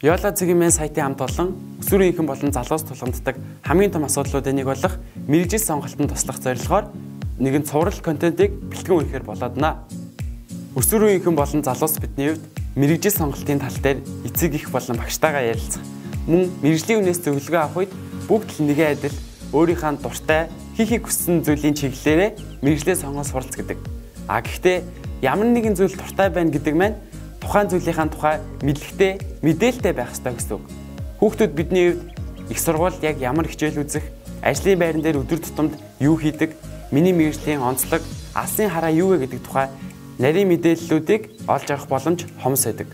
Yola цэгийн сайтын хамт олон өсвөр үеийнхэн болон залуус тулгамддаг хамгийн том асуудлуудын нэг болох мэргэжил сонголтод туслах зорилгоор нэгэн цуврал контентыг бэлтгэн үехээр болоодна. Өсвөр үеийнхэн болон залуус бидний хувьд мэргэжил сонголтын тал дээр эцэг их болон багштайгаа ярилцах, мөн мэргэжлийн үнээс зөвлөгөө авах үед бүгд л нэгэн адил өөрийнхөө дуртай хийхийг хүссэн зүйлийн чиглэлээрээ мэргэжлээ сонгоод суралц гэдэг. Гэхдээ ямар нэгэн зүйл дуртай байна гэдэг маань тухайн зүйлийнхаа тухай мэдлэгтэй, мэдээлэлтэй байх ёстой гэсэн үг. Хүүхдүүд бидний хувьд их сургуульд яг ямар хичээл үзэх, ажлын байран дээр өдөр тутамд юу хийдэг, миний мэргэжлийн онцлог, алсын хараа юу вэ гэдэг тухай нарийн мэдээллүүдийг олж авах боломж хомс байдаг.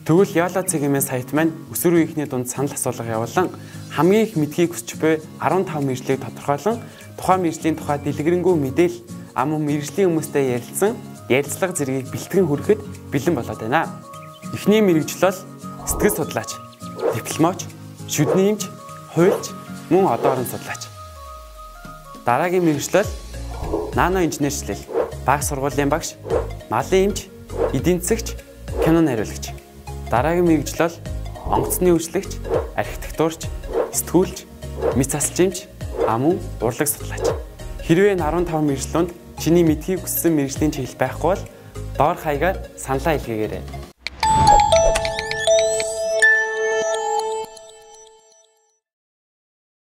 Тэгвэл Yola цэгийн сайт маань өсвөр үеийнхний дунд санал асуулга явуулан хамгийн их мэдхийг хүсч буй 15 мэргэжлийг тодорхойлон тухайн мэргэжлийн тухай дэлгэрэнгүй мэдээлэл мөн мэргэжлийн хүмүүстэй ярилцсан ярилцлага зэргийг бэлтгэн хүрэхэд бэлэн болоод байна. Эхний мэргэжил бол сэтгэл судлаач, дипломч, шүдний эмч, хуульч, мөн одоорн судлаач. Дараагийн мэргэжил бол нано инженерчлэл, бага сургуулийн багш, малын эмч, эдийн засагч, кино найруулагч. Дараагийн мэргэжил бол онгоцны үйлчлэгч, архитектурч, сэтгүүлч, мэс засалчимч, мөн урлаг судлаач. Хэрвээ 15 мэргэжлөнд чиний мэдхийг хүссэн мэргэжлийн чиглэл байхгүй бол доор хаягаар саналаа илгээгээрэй.